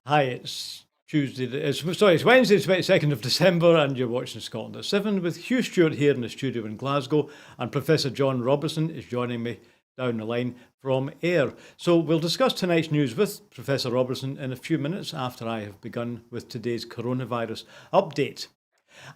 Hi, it's Tuesday. It's Wednesday, the 22nd of December, and you're watching Scotland at 7 with Hugh Stewart here in the studio in Glasgow, and Professor John Robertson is joining me down the line from Ayr. So we'll discuss tonight's news with Professor Robertson in a few minutes after I have begun with today's coronavirus update.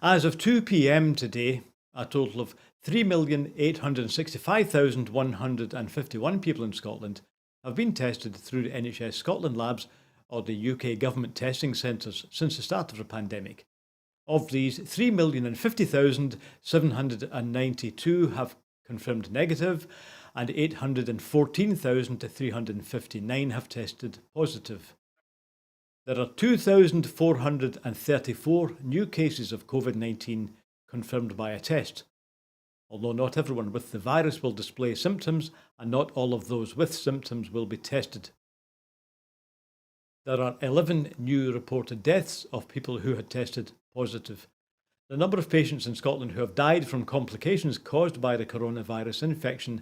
As of 2 p.m. today, a total of 3,865,151 people in Scotland have been tested through the NHS Scotland labs or the UK government testing centres since the start of the pandemic. Of these, 3,050,792 have confirmed negative and 814,359 have tested positive. There are 2,434 new cases of COVID-19 confirmed by a test. Although not everyone with the virus will display symptoms, and not all of those with symptoms will be tested. There are 11 new reported deaths of people who had tested positive. The number of patients in Scotland who have died from complications caused by the coronavirus infection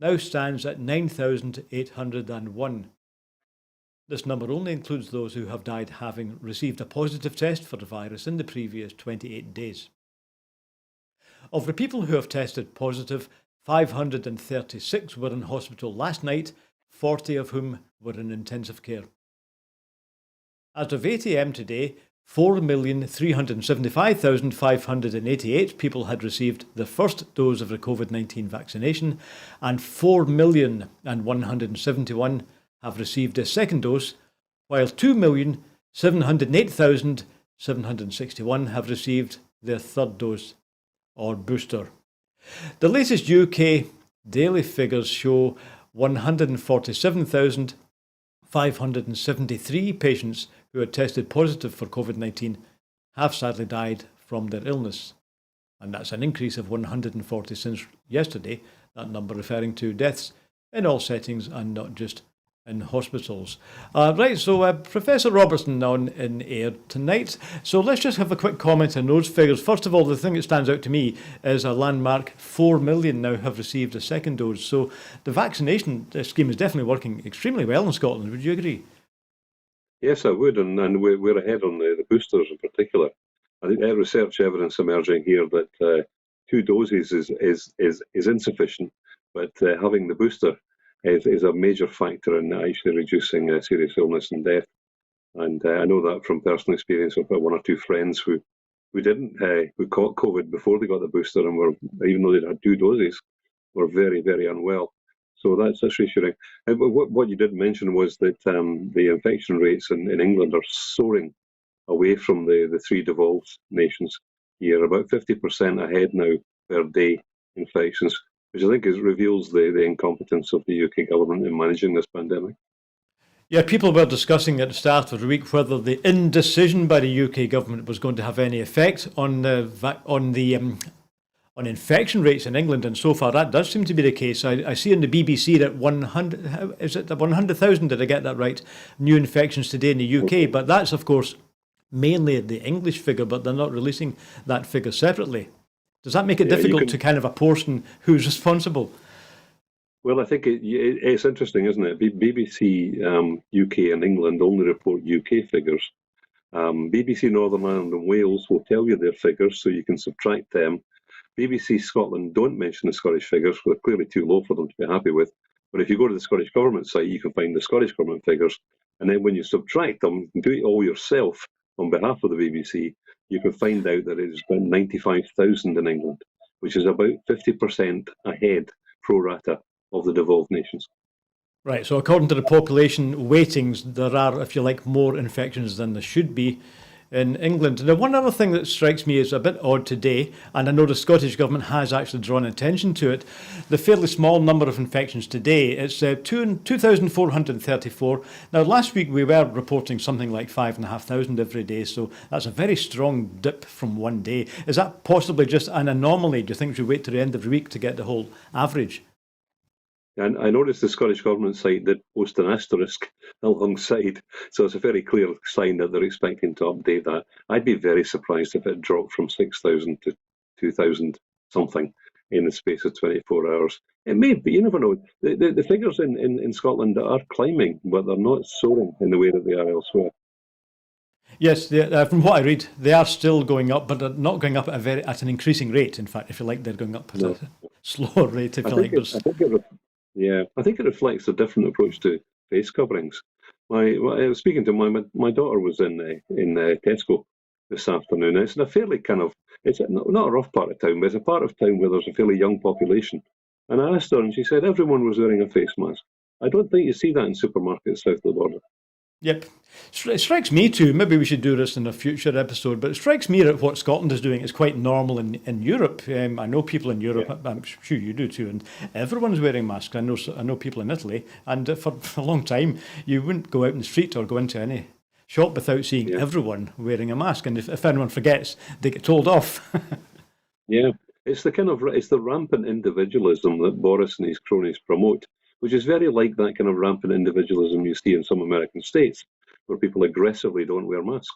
now stands at 9,801. This number only includes those who have died having received a positive test for the virus in the previous 28 days. Of the people who have tested positive, 536 were in hospital last night, 40 of whom were in intensive care. As of 8 a.m. today, 4,375,588 people had received the first dose of the COVID-19 vaccination, and 4,171,000 have received a second dose, while 2,708,761 have received their third dose or booster. The latest UK daily figures show 147,573 patients who had tested positive for COVID-19 have sadly died from their illness. And that's an increase of 140 since yesterday, that number referring to deaths in all settings and not just in hospitals. Professor Robertson on in Ayr tonight. So let's just have a quick comment on those figures. First of all, the thing that stands out to me is a landmark 4 million now have received a second dose. So the vaccination scheme is definitely working extremely well in Scotland. Would you agree? Yes, I would, and we're ahead on the boosters in particular. I think there's research evidence emerging here that two doses is insufficient, but having the booster is a major factor in actually reducing serious illness and death. And I know that from personal experience. I've got one or two friends who caught COVID before they got the booster, and were, even though they'd had two doses, were very, very unwell. So that's reassuring. But what you did mention was that the infection rates in England are soaring away from the three devolved nations here, about 50% ahead now per day infections, which I think reveals the incompetence of the UK government in managing this pandemic. Yeah, people were discussing at the start of the week whether the indecision by the UK government was going to have any effect on infection rates in England, and so far that does seem to be the case. I see in the BBC that 100,000, did I get that right, new infections today in the UK, but that's of course mainly the English figure, but they're not releasing that figure separately. Does that make it difficult to kind of apportion who's responsible? Well, I think it's interesting, isn't it? BBC UK and England only report UK figures. BBC Northern Ireland and Wales will tell you their figures, so you can subtract them. BBC Scotland don't mention the Scottish figures, they're clearly too low for them to be happy with. But if you go to the Scottish Government site, you can find the Scottish Government figures. And then when you subtract them, do it all yourself on behalf of the BBC, you can find out that it's about 95,000 in England, which is about 50% ahead pro rata of the devolved nations. Right, so according to the population weightings, there are, if you like, more infections than there should be in England. Now, one other thing that strikes me as a bit odd today, and I know the Scottish Government has actually drawn attention to it, the fairly small number of infections today. It's 2,434. Now, last week we were reporting something like 5,500 every day, so that's a very strong dip from one day. Is that possibly just an anomaly? Do you think we should wait to the end of the week to get the whole average? And I noticed the Scottish Government site did post an asterisk alongside, so it's a very clear sign that they're expecting to update that. I'd be very surprised if it dropped from 6,000 to 2,000 something in the space of 24 hours. It may be, you never know. The figures in Scotland are climbing, but they're not soaring in the way that they are elsewhere. Yes, from what I read, they are still going up, but they're not going up at an increasing rate. In fact, if you like, they're going up at a No, slower rate, if I you think like. it. I think it. Yeah, I think it reflects a different approach to face coverings. I was speaking to my daughter was in Tesco this afternoon. It's in a fairly kind of it's not a rough part of town, but it's a part of town where there's a fairly young population. And I asked her, and she said everyone was wearing a face mask. I don't think you see that in supermarkets south of the border. Yep. It strikes me too, maybe we should do this in a future episode, but it strikes me that what Scotland is doing is quite normal in Europe. I know people in Europe, Yeah, I'm sure you do too, and everyone's wearing masks. I know people in Italy, and for a long time, you wouldn't go out in the street or go into any shop without seeing yeah, everyone wearing a mask. And if anyone forgets, they get told off. yeah. It's the rampant individualism that Boris and his cronies promote, which is very like that kind of rampant individualism you see in some American states, where people aggressively don't wear masks.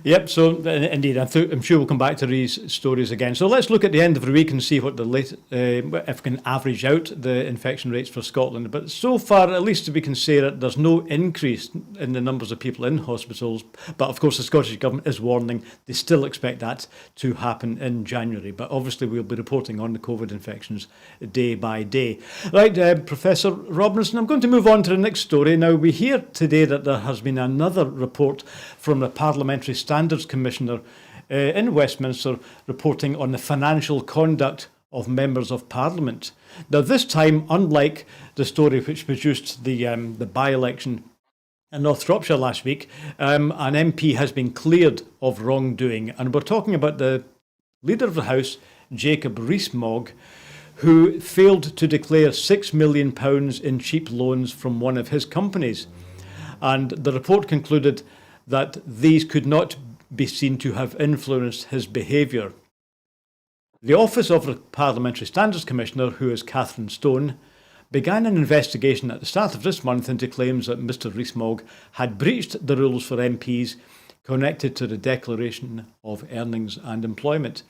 Yep, so indeed, I'm sure we'll come back to these stories again. So let's look at the end of the week and see what if we can average out the infection rates for Scotland. But so far, at least we can say that there's no increase in the numbers of people in hospitals. But of course, the Scottish Government is warning they still expect that to happen in January. But obviously, we'll be reporting on the COVID infections day by day. Right, Professor Robertson, I'm going to move on to the next story. Now, we hear today that there has been another report from the Parliamentary Standards Commissioner in Westminster reporting on the financial conduct of members of Parliament. Now, this time, unlike the story which produced the by-election in North Shropshire last week, an MP has been cleared of wrongdoing. And we're talking about the Leader of the House, Jacob Rees-Mogg, who failed to declare £6 million in cheap loans from one of his companies. And the report concluded that these could not be seen to have influenced his behaviour. The Office of the Parliamentary Standards Commissioner, who is Catherine Stone, began an investigation at the start of this month into claims that Mr Rees-Mogg had breached the rules for MPs connected to the Declaration of Earnings and Employment.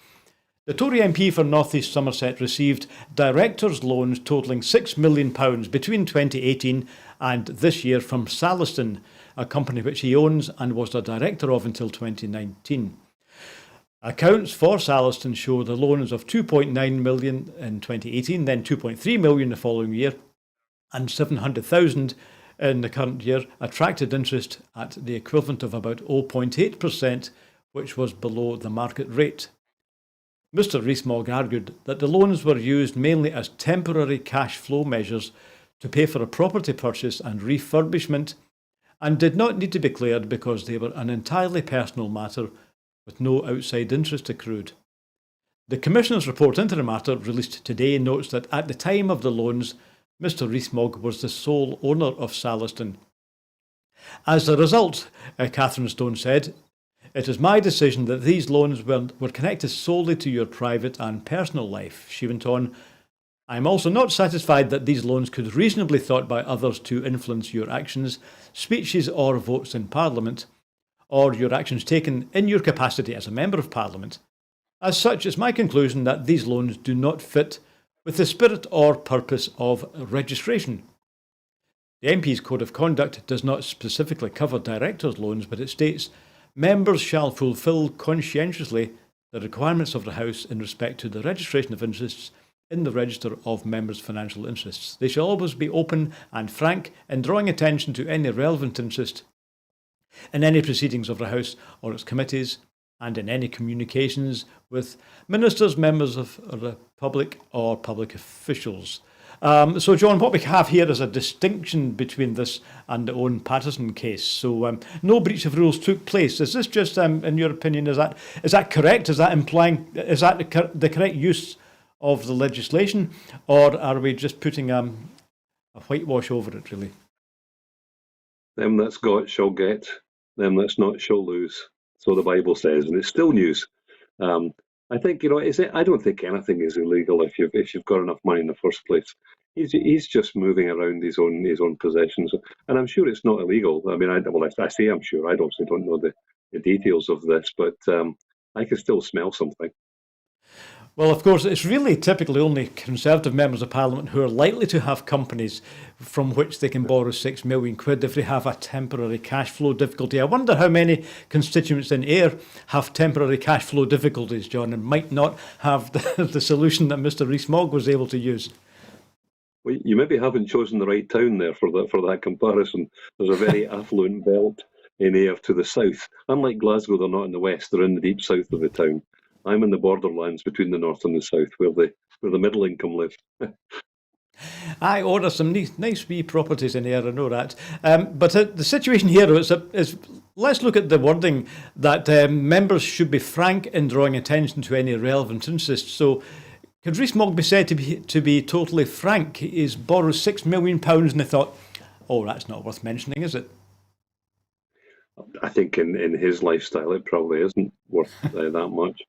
The Tory MP for North East Somerset received directors' loans totalling £6 million between 2018 and this year from Saliston, a company which he owns and was the director of until 2019. Accounts for Saliston show the loans of £2.9 million in 2018, then £2.3 million the following year, and £700,000 in the current year attracted interest at the equivalent of about 0.8%, which was below the market rate. Mr Rees-Mogg argued that the loans were used mainly as temporary cash flow measures to pay for a property purchase and refurbishment, and did not need to be cleared because they were an entirely personal matter with no outside interest accrued. The Commissioner's report into the matter, released today, notes that at the time of the loans, Mr Rees-Mogg was the sole owner of Saliston. As a result, Catherine Stone said, "It is my decision that these loans were connected solely to your private and personal life." She went on, "I am also not satisfied that these loans could reasonably thought by others to influence your actions, speeches or votes in Parliament, or your actions taken in your capacity as a Member of Parliament. As such, it's my conclusion that these loans do not fit with the spirit or purpose of registration." The MP's Code of Conduct does not specifically cover directors' loans, but it states, "Members shall fulfil conscientiously the requirements of the House in respect to the registration of interests in the Register of Members' Financial Interests. They shall always be open and frank in drawing attention to any relevant interest in any proceedings of the House or its committees, and in any communications with ministers, members of the public, or public officials." So, John, what we have here is a distinction between this and the Owen Paterson case. So, no breach of rules took place. Is this just, in your opinion, is that correct? Is that implying, is that the correct use of the legislation, or are we just putting a whitewash over it, really? Them that's got shall get, them that's not shall lose. So the Bible says, and it's still news. I think I don't think anything is illegal if you've got enough money in the first place. He's just moving around his own possessions, and I'm sure it's not illegal. I mean, I say I'm sure. I obviously don't know the details of this, but I can still smell something. Well, of course, it's really typically only Conservative members of Parliament who are likely to have companies from which they can borrow £6 million if they have a temporary cash flow difficulty. I wonder how many constituents in Ayr have temporary cash flow difficulties, John, and might not have the solution that Mr Rees-Mogg was able to use. Well, you maybe haven't chosen the right town there for that comparison. There's a very affluent belt in Ayr to the south. Unlike Glasgow, they're not in the west, they're in the deep south of the town. I'm in the borderlands between the north and the south, where the middle income live. I order some nice wee properties in Ayr, I know that. But the situation here is let's look at the wording that members should be frank in drawing attention to any relevant interest. So could Rees-Mogg be said to be totally frank? He's borrowed £6 million and they thought, oh, that's not worth mentioning, is it? I think in his lifestyle, it probably isn't worth that much.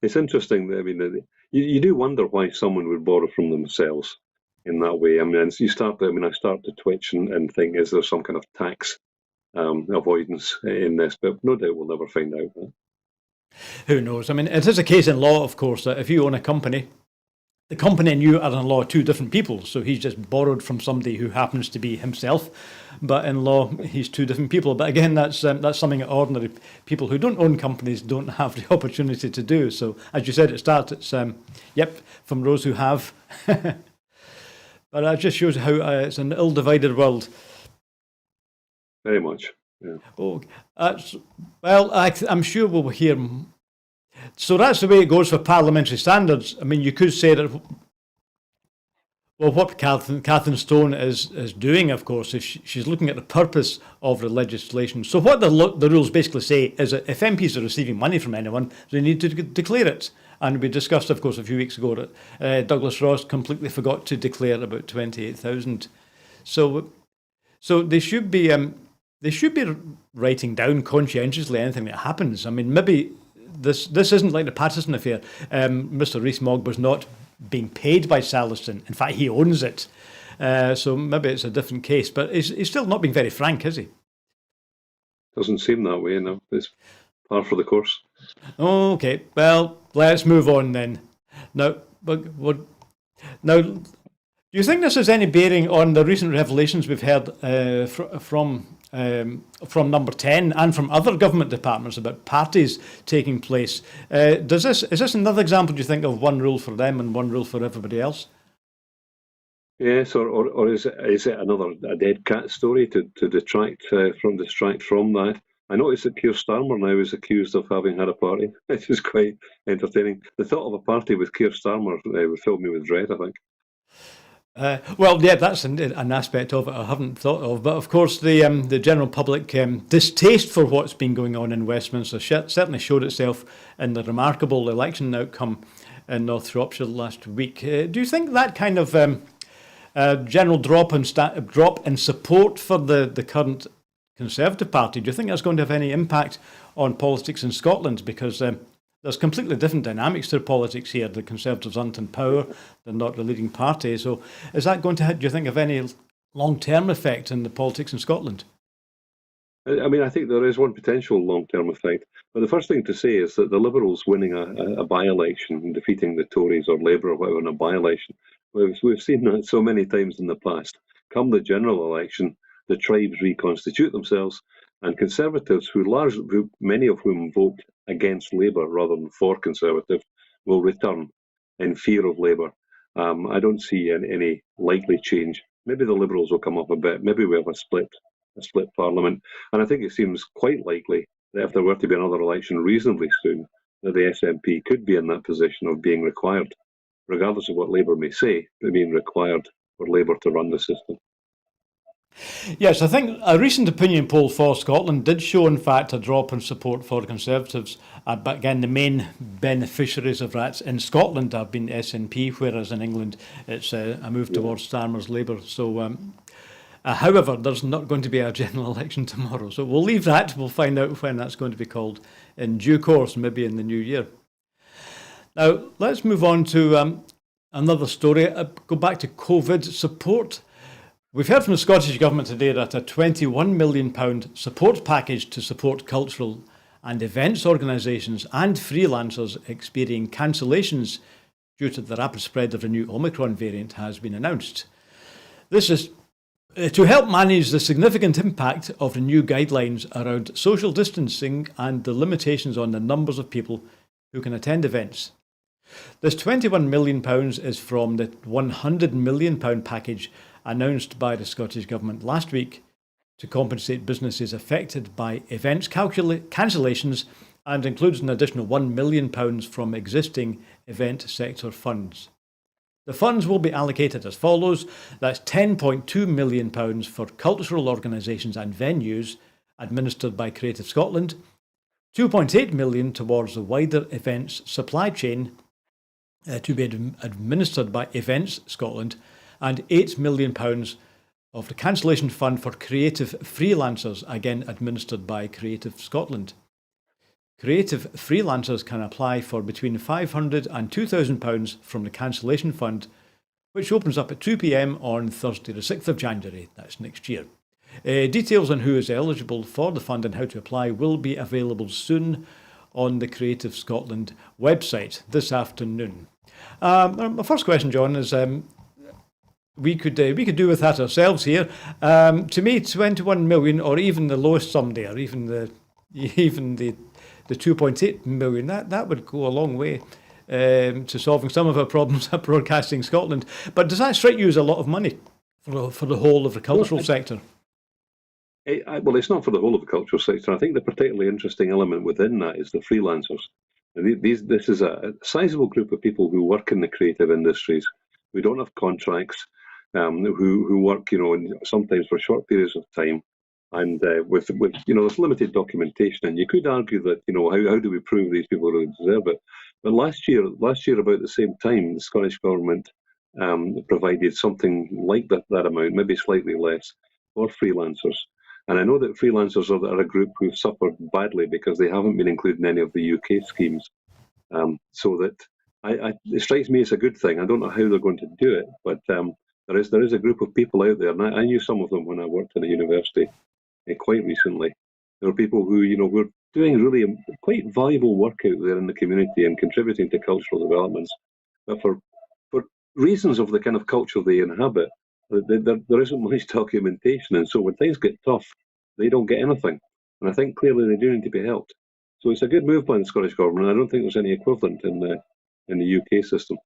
It's interesting. I mean, you do wonder why someone would borrow from themselves in that way. I mean, I start to twitch and think, is there some kind of tax avoidance in this? But no doubt we'll never find out. Huh? Who knows? I mean, it is a case in law, of course, that if you own a company, the company and you are in law two different people. So he's just borrowed from somebody who happens to be himself, but in law he's two different people. But again, that's something that ordinary people who don't own companies don't have the opportunity to do. So as you said at the start, it's from those who have. But that just shows how it's an ill-divided world. Very much. Yeah. Oh, I'm sure we'll hear. So that's the way it goes for parliamentary standards. I mean, you could say that. Well, what Catherine Stone is doing, of course, is she's looking at the purpose of the legislation. So what the rules basically say is that if MPs are receiving money from anyone, they need to declare it. And we discussed, of course, a few weeks ago that Douglas Ross completely forgot to declare about 28,000. So they should be writing down conscientiously anything that happens. I mean, maybe this isn't like the Patterson affair. Mr Rees-Mogg was not being paid by Salisbury. In fact, he owns it. So maybe it's a different case. But he's still not being very frank, is he? Doesn't seem that way, no. It's par for the course. Okay, well, let's move on then. Now, do you think this has any bearing on the recent revelations we've heard from Number 10 and from other government departments about parties taking place? Is this another example, do you think, of one rule for them and one rule for everybody else? Yes, or is it another dead cat story to distract from that? I noticed that Keir Starmer now is accused of having had a party, which is quite entertaining. The thought of a party with Keir Starmer would fill me with dread, I think. Well, yeah, that's an aspect of it I haven't thought of. But of course, the general public distaste for what's been going on in Westminster certainly showed itself in the remarkable election outcome in North Shropshire last week. Do you think that kind of general drop in support for the current Conservative Party, do you think that's going to have any impact on politics in Scotland? Because there's completely different dynamics to politics here. The Conservatives aren't in power, they're not the leading party. So is that going to, do you think, have any long-term effect in the politics in Scotland? I mean, I think there is one potential long-term effect. But the first thing to say is that the Liberals winning a by-election and defeating the Tories or Labour or whatever in a by-election, we've seen that so many times in the past. Come the general election, the tribes reconstitute themselves, and Conservatives, many of whom vote against Labour rather than for Conservative, will return in fear of Labour. I don't see any likely change. Maybe the Liberals will come up a bit. Maybe we have a split Parliament. And I think it seems quite likely that if there were to be another election reasonably soon, that the SNP could be in that position of being required, regardless of what Labour may say, being required for Labour to run the system. Yes, I think a recent opinion poll for Scotland did show, in fact, a drop in support for Conservatives. But again, the main beneficiaries of that in Scotland have been SNP, whereas in England it's a move towards Starmer's Labour. So, however, there's not going to be a general election tomorrow. So we'll leave that. We'll find out when that's going to be called in due course, maybe in the new year. Now, let's move on to another story. Go back to COVID support. We've heard from the Scottish Government today that a £21 million support package to support cultural and events organisations and freelancers experiencing cancellations due to the rapid spread of the new Omicron variant has been announced. This is to help manage the significant impact of the new guidelines around social distancing and the limitations on the numbers of people who can attend events. This £21 million is from the £100 million package announced by the Scottish Government last week to compensate businesses affected by events cancellations, and includes an additional £1 million from existing event sector funds. The funds will be allocated as follows. That's £10.2 million for cultural organisations and venues administered by Creative Scotland, £2.8 million towards the wider events supply chain to be administered by Events Scotland, and £8 million of the cancellation fund for creative freelancers, again administered by Creative Scotland. Creative freelancers can apply for between £500 and £2,000 from the cancellation fund, which opens up at 2 p.m. on Thursday the 6th of January, that's next year. Details on who is eligible for the fund and how to apply will be available soon on the Creative Scotland website this afternoon. My first question, John, is we could do with that ourselves here. To me, 21 million, or even the lowest sum there, even the 2.8 million, that would go a long way to solving some of our problems at Broadcasting Scotland. But does that strike you as a lot of money for the whole of the cultural sector? Well, it's not for the whole of the cultural sector. I think the particularly interesting element within that is the freelancers. This is a sizable group of people who work in the creative industries, who don't have contracts, who work, sometimes for short periods of time, and with there's limited documentation. And you could argue that how do we prove these people really deserve it? But last year about the same time, the Scottish Government provided something like that amount, maybe slightly less, for freelancers. And I know that freelancers are a group who've suffered badly because they haven't been included in any of the UK schemes. So that it strikes me as a good thing. I don't know how they're going to do it, but there is a group of people out there, and I knew some of them when I worked in a university quite recently. There are people who were doing really quite valuable work out there in the community and contributing to cultural developments, but for reasons of the kind of culture they inhabit, there isn't much documentation, and so when things get tough, they don't get anything. And I think clearly they do need to be helped. So it's a good move by the Scottish Government. I don't think there's any equivalent in the UK system.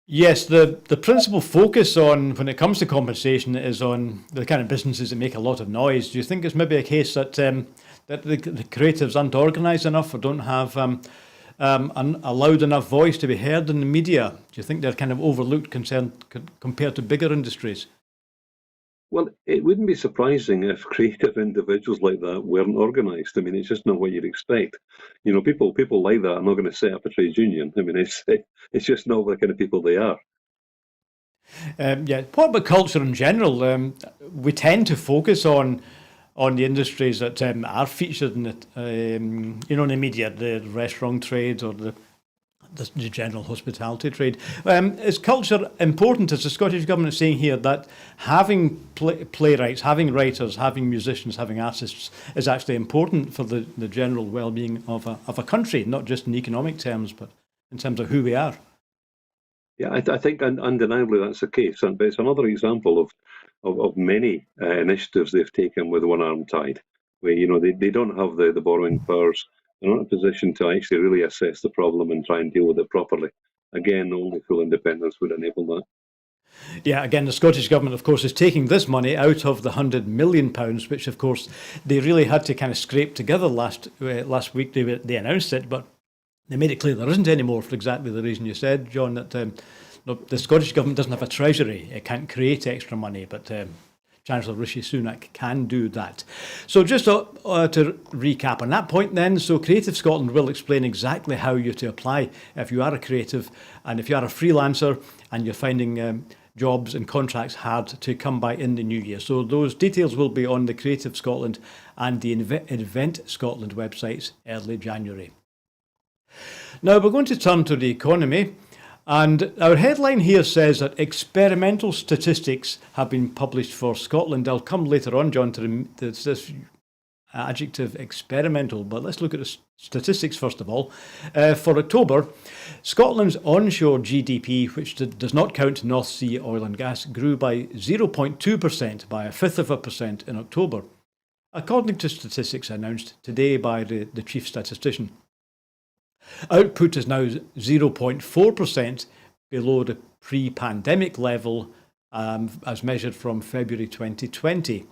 Yes, the principal focus on when it comes to compensation is on the kind of businesses that make a lot of noise. Do you think it's maybe a case that that the creatives aren't organised enough or don't have a loud enough voice to be heard in the media? Do you think they're kind of overlooked compared to bigger industries? Well, it wouldn't be surprising if creative individuals like that weren't organised. I mean, it's just not what you'd expect. People like that are not going to set up a trade union. I mean, it's just not the kind of people they are. What about culture in general? We tend to focus on the industries that are featured in the media, the restaurant trade or the general hospitality trade. Is culture important, as the Scottish Government is saying here, that having playwrights, having writers, having musicians, having artists is actually important for the general well-being of a country, not just in economic terms, but in terms of who we are? Yeah, I think undeniably that's the case, but it's another example of many initiatives they've taken with one arm tied, where they don't have the borrowing powers. They're not in a position to actually really assess the problem and try and deal with it properly. Again, only full independence would enable that. Yeah, again, the Scottish Government, of course, is taking this money out of the £100 million, which, of course, they really had to kind of scrape together last week. They announced it, but they made it clear there isn't any more for exactly the reason you said, John, that the Scottish Government doesn't have a treasury. It can't create extra money, but Chancellor Rishi Sunak can do that. So just to recap on that point then, so Creative Scotland will explain exactly how you're to apply if you are a creative and if you are a freelancer and you're finding jobs and contracts hard to come by in the new year. So those details will be on the Creative Scotland and the Event Scotland websites early January. Now we're going to turn to the economy. And our headline here says that experimental statistics have been published for Scotland. I'll come later on, John, to this adjective experimental, but let's look at the statistics first of all. For October, Scotland's onshore GDP, which does not count North Sea oil and gas, grew by 0.2%, by a fifth of a percent in October, according to statistics announced today by the chief statistician. Output is now 0.4% below the pre-pandemic level as measured from February 2020.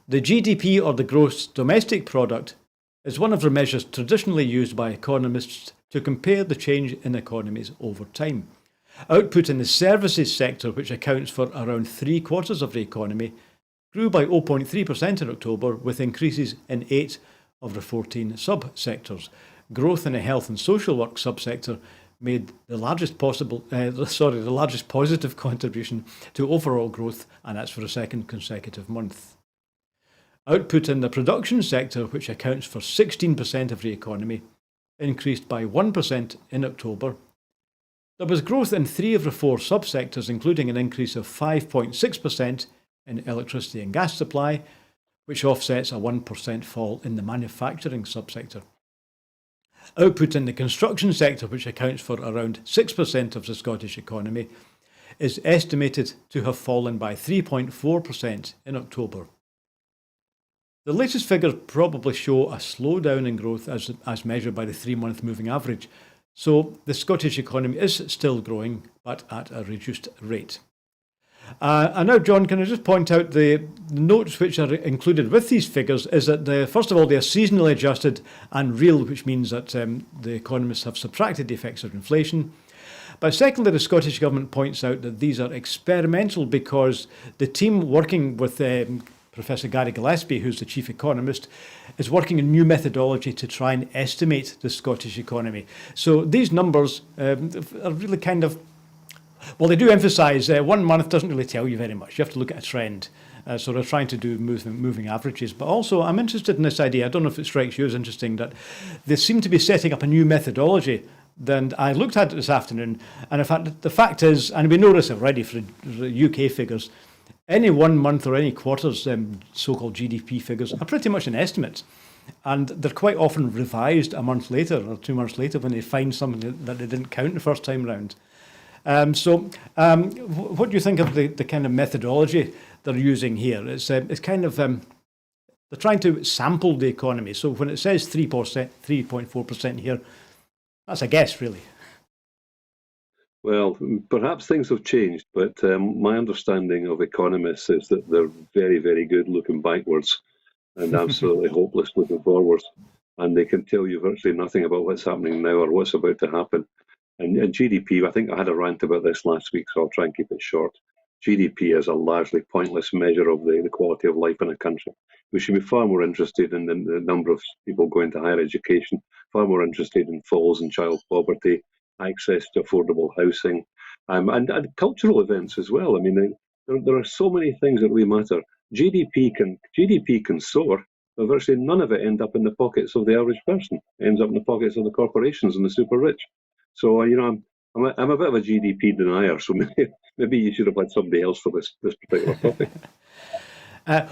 The GDP, or the gross domestic product, is one of the measures traditionally used by economists to compare the change in economies over time. Output in the services sector, which accounts for around 3/4 of the economy, grew by 0.3% in October, with increases in 8 of the 14 sub-sectors. Growth in the health and social work subsector made the largest positive contribution to overall growth, and that's for the second consecutive month. Output in the production sector, which accounts for 16% of the economy, increased by 1% in October. There was growth in 3 of the 4 subsectors, including an increase of 5.6% in electricity and gas supply, which offsets a 1% fall in the manufacturing subsector. Output in the construction sector, which accounts for around 6% of the Scottish economy, is estimated to have fallen by 3.4% in October. The latest figures probably show a slowdown in growth as measured by the 3-month moving average, so the Scottish economy is still growing, but at a reduced rate. And now, John, can I just point out the notes which are included with these figures is that, first of all, they are seasonally adjusted and real, which means that the economists have subtracted the effects of inflation. But secondly, the Scottish Government points out that these are experimental because the team working with Professor Gary Gillespie, who's the chief economist, is working a new methodology to try and estimate the Scottish economy. So these numbers are really kind of, well, they do emphasise 1 month doesn't really tell you very much. You have to look at a trend. So they're trying to do moving averages. But also, I'm interested in this idea. I don't know if it strikes you as interesting that they seem to be setting up a new methodology. Then I looked at it this afternoon, and in fact, the fact is, and we know this already for the UK figures, any 1 month or any quarter's so-called GDP figures are pretty much an estimate. And they're quite often revised a month later or 2 months later when they find something that they didn't count the first time round. What do you think of the kind of methodology they're using here? It's kind of, they're trying to sample the economy. So when it says 3.4% here, that's a guess, really. Well, perhaps things have changed, but my understanding of economists is that they're very, very good looking backwards and absolutely hopeless looking forwards. And they can tell you virtually nothing about what's happening now or what's about to happen. And GDP, I think I had a rant about this last week, so I'll try and keep it short. GDP is a largely pointless measure of the quality of life in a country. We should be far more interested in the number of people going to higher education, far more interested in falls in child poverty, access to affordable housing, and cultural events as well. I mean, there are so many things that really matter. GDP can soar, but virtually none of it ends up in the pockets of the average person. It ends up in the pockets of the corporations and the super rich. So, I'm a bit of a GDP denier, so maybe you should have had somebody else for this particular topic.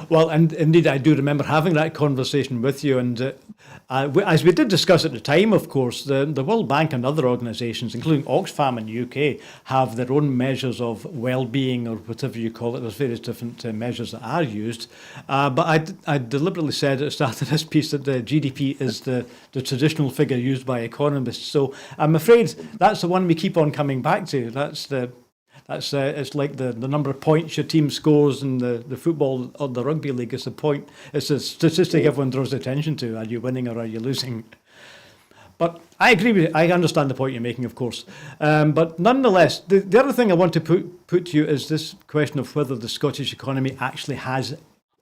Well, and indeed, I do remember having that conversation with you. And as we did discuss at the time, of course, the World Bank and other organisations, including Oxfam in the UK, have their own measures of well-being or whatever you call it. There's various different measures that are used. But I deliberately said at the start of this piece that the GDP is the traditional figure used by economists. So I'm afraid that's the one we keep on coming back to. It's like the number of points your team scores in the football or the rugby league. It's a statistic everyone draws attention to. Are you winning or are you losing? But I agree with you. I understand the point you're making, of course. But nonetheless, the other thing I want to put to you is this question of whether the Scottish economy actually has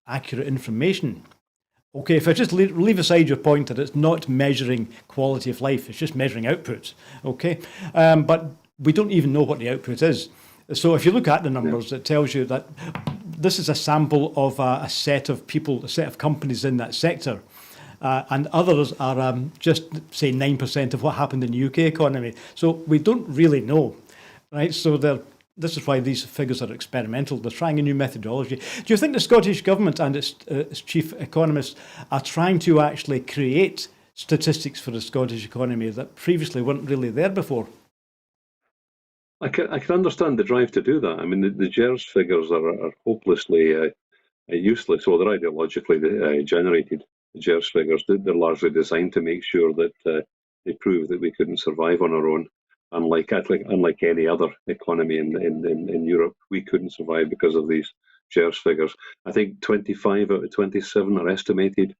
accurate information. Okay, if I just leave aside your point that it's not measuring quality of life, it's just measuring output. Okay, but we don't even know what the output is. So if you look at the numbers, it tells you that this is a sample of a set of people, a set of companies in that sector. And others are just, say, 9% of what happened in the UK economy. So we don't really know, right? So This is why these figures are experimental. They're trying a new methodology. Do you think the Scottish Government and its chief economists are trying to actually create statistics for the Scottish economy that previously weren't really there before? I can understand the drive to do that. I mean, the GERS figures are hopelessly useless. Well, they're ideologically generated. The GERS figures, they're largely designed to make sure that they prove that we couldn't survive on our own. Unlike any other economy in Europe, we couldn't survive because of these GERS figures. I think 25 out of 27 are estimated,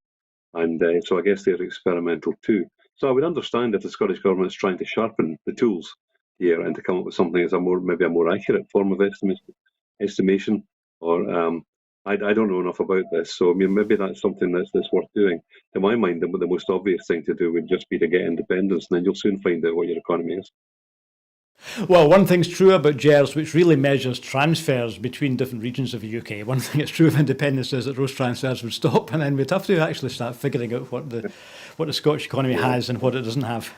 and so I guess they're experimental too. So I would understand if the Scottish Government is trying to sharpen the tools here and to come up with something that's maybe a more accurate form of estimation. Or I don't know enough about this, so I mean maybe that's something that's worth doing. To my mind, the most obvious thing to do would just be to get independence, and then you'll soon find out what your economy is. Well, one thing's true about GERS, which really measures transfers between different regions of the UK. One thing that's true of independence is that those transfers would stop, and then we'd have to actually start figuring out what the Scottish economy has and what it doesn't have.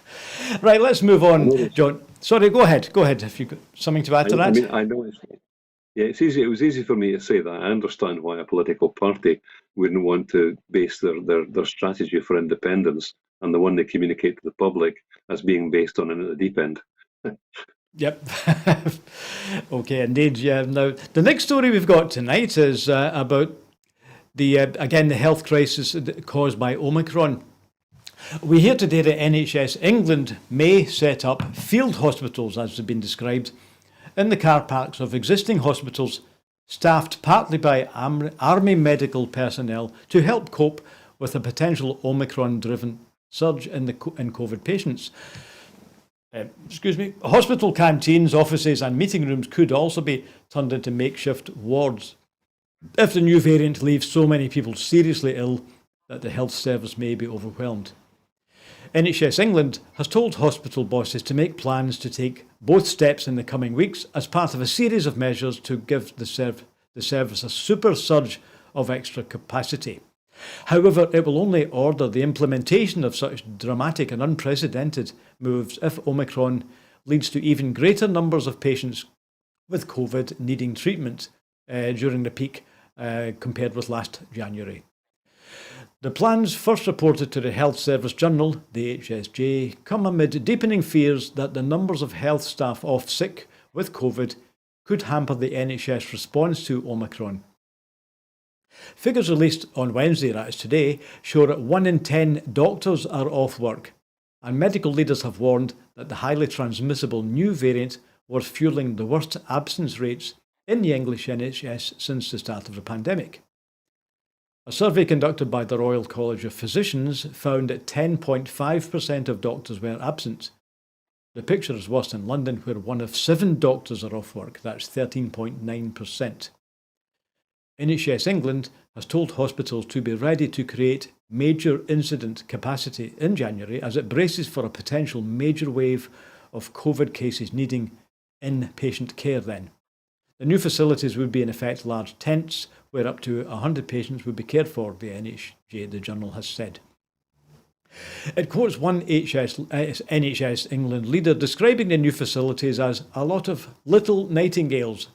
Right, let's move on, John. Sorry, go ahead. Go ahead if you've got something to add to that. I mean, I know it's easy. It was easy for me to say that. I understand why a political party wouldn't want to base their strategy for independence and the one they communicate to the public as being based on it at the deep end. Yep. Okay, indeed. Yeah. Now, the next story we've got tonight is about the health crisis caused by Omicron. We hear today that NHS England may set up field hospitals, as have been described, in the car parks of existing hospitals, staffed partly by army medical personnel to help cope with a potential Omicron-driven surge in COVID patients. Hospital canteens, offices and meeting rooms could also be turned into makeshift wards if the new variant leaves so many people seriously ill that the health service may be overwhelmed. NHS England has told hospital bosses to make plans to take both steps in the coming weeks as part of a series of measures to give the service a super surge of extra capacity. However, it will only order the implementation of such dramatic and unprecedented moves if Omicron leads to even greater numbers of patients with COVID needing treatment during the peak compared with last January. The plans, first reported to the Health Service Journal, the HSJ, come amid deepening fears that the numbers of health staff off sick with COVID could hamper the NHS response to Omicron. Figures released on Wednesday, that is today, show that 1 in 10 doctors are off work, and medical leaders have warned that the highly transmissible new variant was fueling the worst absence rates in the English NHS since the start of the pandemic. A survey conducted by the Royal College of Physicians found that 10.5% of doctors were absent. The picture is worse in London, where 1 of 7 doctors are off work. That's 13.9%. NHS England has told hospitals to be ready to create major incident capacity in January as it braces for a potential major wave of COVID cases needing inpatient care then. The new facilities would be in effect large tents where up to 100 patients would be cared for, the NHJ, the journal has said. It quotes one NHS England leader describing the new facilities as a lot of little nightingales,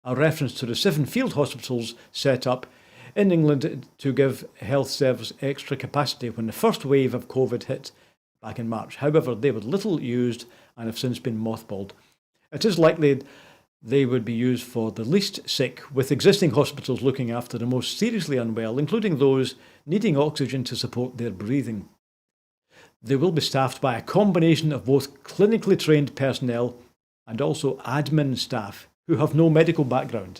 a reference to the 7 field hospitals set up in England to give health service extra capacity when the first wave of COVID hit back in March. However, they were little used and have since been mothballed. It is likely they would be used for the least sick, with existing hospitals looking after the most seriously unwell, including those needing oxygen to support their breathing. They will be staffed by a combination of both clinically trained personnel and also admin staff who have no medical background,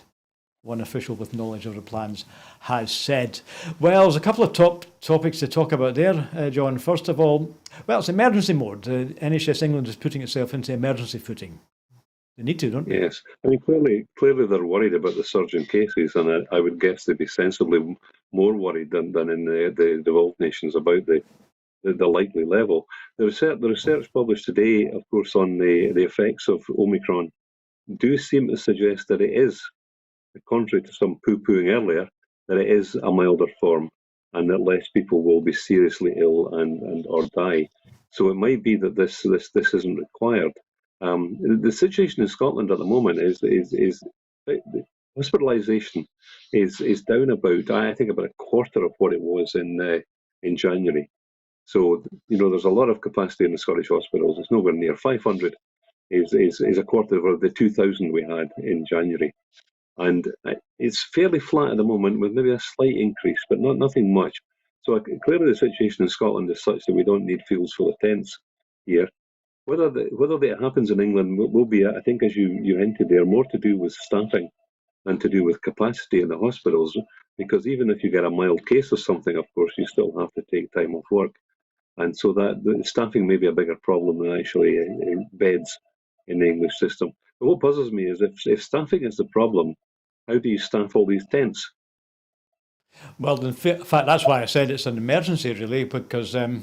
one official with knowledge of the plans has said. Well, there's a couple of topics to talk about there, John. First of all, well, it's emergency mode. NHS England is putting itself into emergency footing. They need to, don't they? Yes. I mean, clearly they're worried about the surge in cases, and I would guess they'd be sensibly more worried than in the developed nations about the likely level. The research published today, of course, on the effects of Omicron do seem to suggest that it is, contrary to some poo-pooing earlier, that it is a milder form and that less people will be seriously ill and or die. So it might be that this isn't required. The situation in Scotland at the moment is hospitalisation is down about, I think, about a quarter of what it was in January. So there's a lot of capacity in the Scottish hospitals. It's nowhere near 500. Is a quarter of the 2,000 we had in January, and it's fairly flat at the moment with maybe a slight increase, but nothing much. So clearly the situation in Scotland is such that we don't need fields full of tents here. Whether that happens in England will be, I think, as you hinted there, more to do with staffing than to do with capacity in the hospitals. Because even if you get a mild case or something, of course, you still have to take time off work, and so that the staffing may be a bigger problem than actually beds in the English system. But what puzzles me is if staffing is the problem, how do you staff all these tents? Well, in fact, that's why I said it's an emergency, really, because the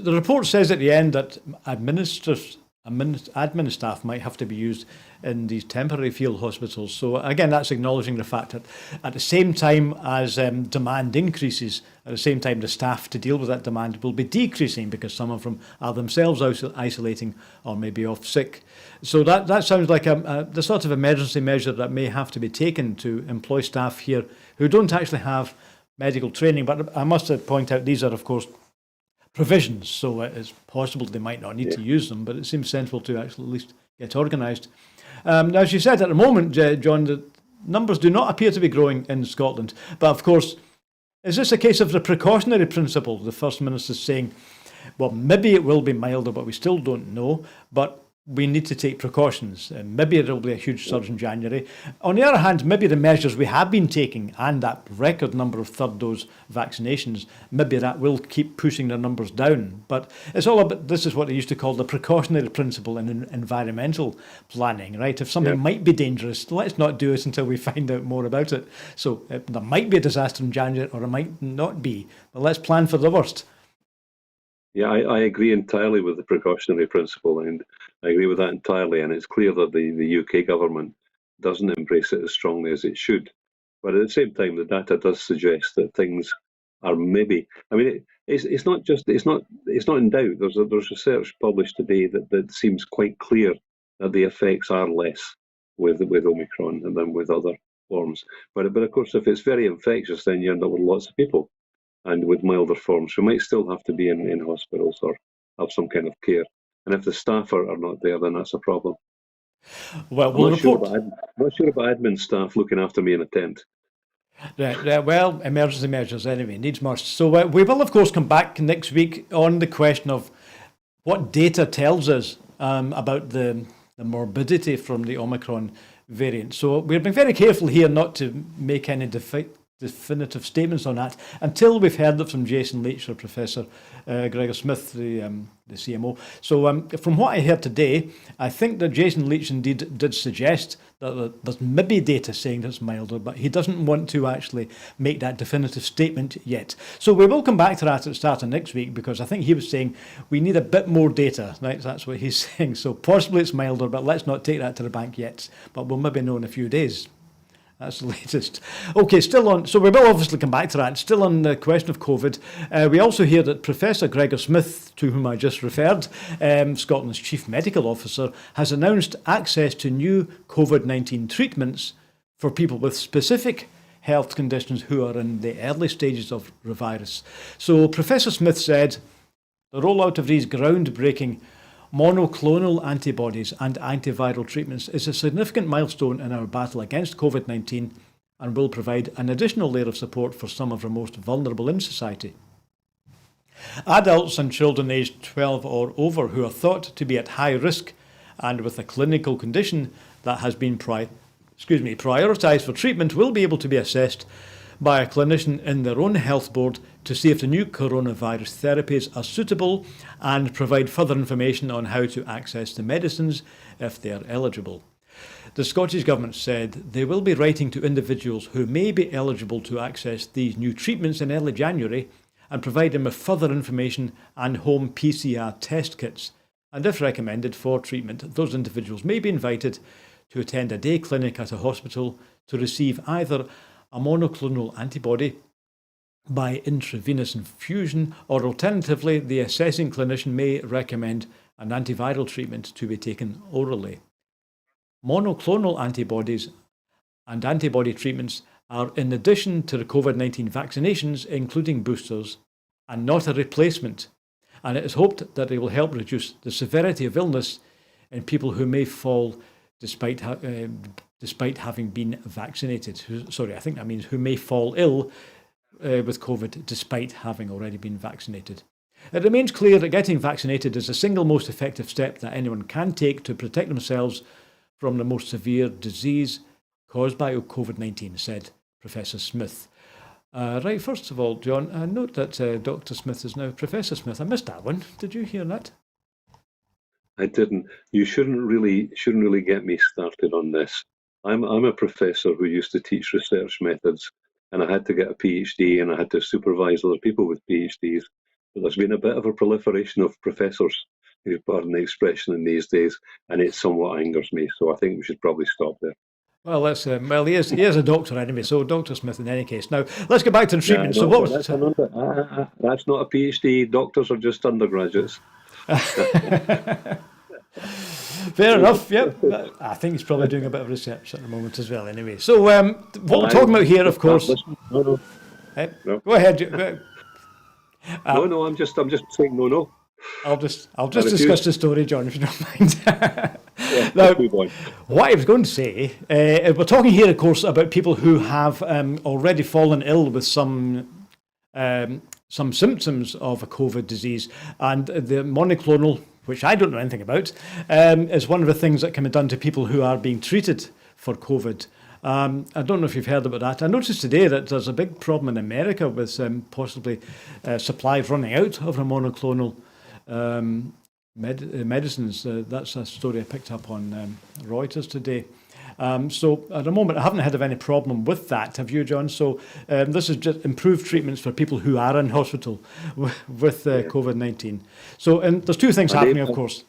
report says at the end that admin staff might have to be used in these temporary field hospitals. So again, that's acknowledging the fact that at the same time as demand increases, at the same time the staff to deal with that demand will be decreasing because some of them are themselves isolating or maybe off sick. So that sounds like the sort of emergency measure that may have to be taken to employ staff here who don't actually have medical training. But I must point out these are, of course, provisions, so it's possible they might not need to use them, but it seems sensible to actually at least get organised. Now, as you said, at the moment, John, the numbers do not appear to be growing in Scotland. But of course, is this a case of the precautionary principle? The First Minister's saying, well, maybe it will be milder, but we still don't know. But we need to take precautions. Maybe there will be a huge surge in January. On the other hand, maybe the measures we have been taking and that record number of third dose vaccinations, maybe that will keep pushing the numbers down. But it's all about, this is what they used to call the precautionary principle in environmental planning, right? If something might be dangerous, let's not do it until we find out more about it. So there might be a disaster in January or it might not be, but let's plan for the worst. Yeah, I agree entirely with the precautionary principle, and I agree with that entirely. And it's clear that the UK government doesn't embrace it as strongly as it should. But at the same time, the data does suggest that things are maybe. I mean, it's not in doubt. There's research published today that seems quite clear that the effects are less with Omicron than with other forms. But of course, if it's very infectious, then you end up with lots of people. And with milder forms, we might still have to be in hospitals or have some kind of care. And if the staff are not there, then that's a problem. Well, I'm not sure about admin staff looking after me in a tent. Well, emergency measures anyway, needs must. So we will, of course, come back next week on the question of what data tells us about the morbidity from the Omicron variant. So we're being very careful here not to make any definitive statements on that until we've heard it from Jason Leach or Professor Gregor Smith, the CMO. So from what I heard today, I think that Jason Leach indeed did suggest that there's maybe data saying that it's milder, but he doesn't want to actually make that definitive statement yet. So we will come back to that at the start of next week, because I think he was saying we need a bit more data, right? That's what he's saying. So possibly it's milder, but let's not take that to the bank yet. But we'll maybe know in a few days. That's the latest. Okay, still on. So we will obviously come back to that. Still on the question of COVID. We also hear that Professor Gregor Smith, to whom I just referred, Scotland's Chief Medical Officer, has announced access to new COVID-19 treatments for people with specific health conditions who are in the early stages of the virus. So Professor Smith said the rollout of these groundbreaking monoclonal antibodies and antiviral treatments is a significant milestone in our battle against COVID-19 and will provide an additional layer of support for some of the most vulnerable in society. Adults and children aged 12 or over who are thought to be at high risk and with a clinical condition that has been prioritised for treatment will be able to be assessed by a clinician in their own health board to see if the new coronavirus therapies are suitable and provide further information on how to access the medicines if they are eligible. The Scottish Government said they will be writing to individuals who may be eligible to access these new treatments in early January and provide them with further information and home PCR test kits. And if recommended for treatment, those individuals may be invited to attend a day clinic at a hospital to receive either a monoclonal antibody by intravenous infusion, or alternatively, the assessing clinician may recommend and antiviral treatment to be taken orally. Monoclonal antibodies and antibody treatments are in addition to the COVID-19 vaccinations, including boosters, and not a replacement. And it is hoped that they will help reduce the severity of illness in people who may fall despite having been vaccinated. Sorry, I think that means who may fall ill with COVID despite having already been vaccinated. It remains clear that getting vaccinated is the single most effective step that anyone can take to protect themselves from the most severe disease caused by COVID-19, said Professor Smith. Right, first of all, John, note that Dr. Smith is now Professor Smith. I missed that one. Did you hear that? I didn't. You shouldn't really get me started on this. I'm a professor who used to teach research methods, and I had to get a PhD, and I had to supervise other people with PhDs. But there's been a bit of a proliferation of professors, if you pardon the expression, in these days, and it somewhat angers me. So I think we should probably stop there. Well, he is a doctor anyway, so Dr. Smith in any case. Now, let's get back to the treatment. So what was that's not a PhD. Doctors are just undergraduates. Fair enough, yep. I think he's probably doing a bit of research at the moment as well anyway. So what we're talking about here, of course... No. Go ahead. No, I'm just saying no. I'll just discuss the story, John, if you don't mind. Yeah, now, what I was going to say, we're talking here, of course, about people who have already fallen ill with some symptoms of a COVID disease, and the monoclonal, which I don't know anything about, is one of the things that can be done to people who are being treated for COVID. I don't know if you've heard about that. I noticed today that there's a big problem in America with possibly supplies running out of the monoclonal medicines. That's a story I picked up on Reuters today. So at the moment, I haven't heard of any problem with that. Have you, John? So this is just improved treatments for people who are in hospital with COVID-19. So there's two things happening, of course.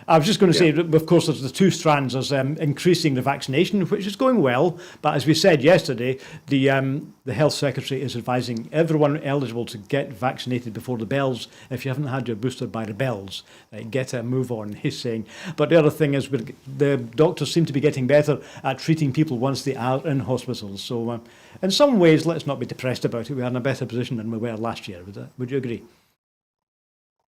I was just going to say, of course, there's the two strands. There's increasing the vaccination, which is going well. But as we said yesterday, the Health Secretary is advising everyone eligible to get vaccinated before the bells. If you haven't had your booster by the bells, get a move on, he's saying. But the other thing is the doctors seem to be getting better at treating people once they are in hospitals. So in some ways, let's not be depressed about it. We are in a better position than we were last year. Would you agree?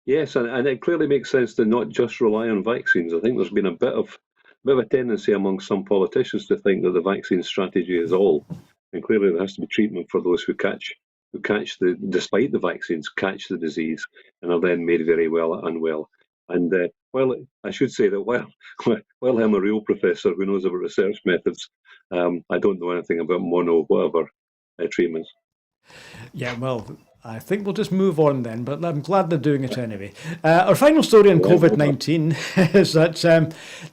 Yes, and it clearly makes sense to not just rely on vaccines. I think there's been a bit of a tendency among some politicians to think that the vaccine strategy is all, and clearly there has to be treatment for those who despite the vaccines, catch the disease and are then made very unwell. And I should say that while I'm a real professor who knows about research methods, I don't know anything about treatments. Yeah, well, I think we'll just move on then, but I'm glad they're doing it anyway. Our final story on COVID-19 is that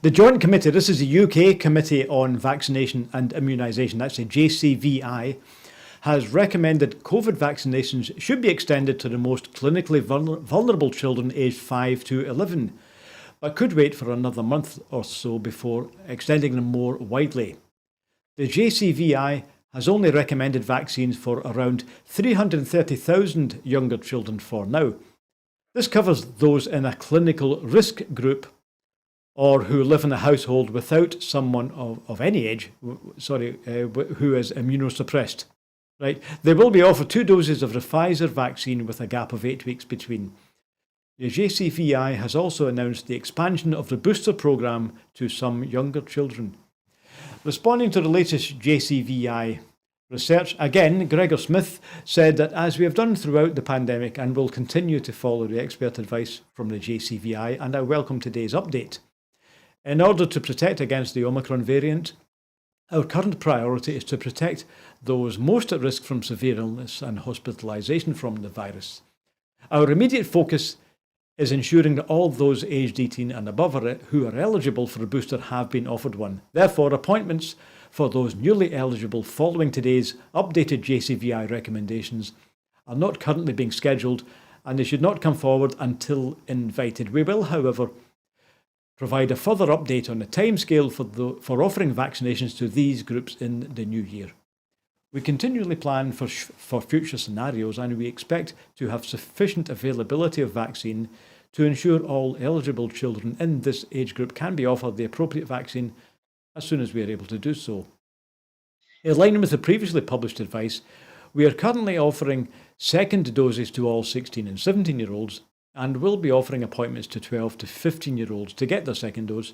the Joint Committee, this is the UK Committee on Vaccination and Immunisation, that's the JCVI, has recommended COVID vaccinations should be extended to the most clinically vulnerable children aged 5 to 11, but could wait for another month or so before extending them more widely. The JCVI has only recommended vaccines for around 330,000 younger children for now. This covers those in a clinical risk group or who live in a household without someone of any age, who is immunosuppressed. Right? They will be offered 2 doses of the Pfizer vaccine with a gap of 8 weeks between. The JCVI has also announced the expansion of the booster programme to some younger children. Responding to the latest JCVI research, again, Gregor Smith said that as we have done throughout the pandemic and will continue to follow the expert advice from the JCVI, and I welcome today's update. In order to protect against the Omicron variant, our current priority is to protect those most at risk from severe illness and hospitalisation from the virus. Our immediate focus is ensuring that all those aged 18 and above who are eligible for a booster have been offered one. Therefore, appointments for those newly eligible following today's updated JCVI recommendations are not currently being scheduled, and they should not come forward until invited. We will, however, provide a further update on the timescale for offering vaccinations to these groups in the new year. We continually plan for future scenarios, and we expect to have sufficient availability of vaccine to ensure all eligible children in this age group can be offered the appropriate vaccine as soon as we are able to do so. In line with the previously published advice, we are currently offering second doses to all 16 and 17-year-olds and will be offering appointments to 12 to 15-year-olds to get their second dose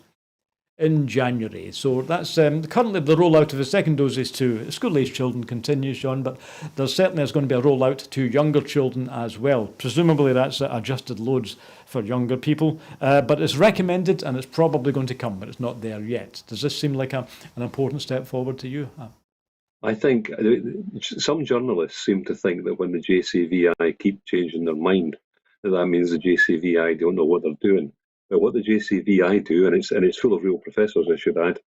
in January. So that's currently the rollout of the second doses to school-aged children continues, John, but there certainly is going to be a rollout to younger children as well. Presumably that's adjusted loads for younger people, but it's recommended and it's probably going to come, but it's not there yet. Does this seem like an important step forward to you? I think some journalists seem to think that when the JCVI keep changing their mind, that means the JCVI don't know what they're doing. But what the JCVI do, and it's full of real professors, I should add,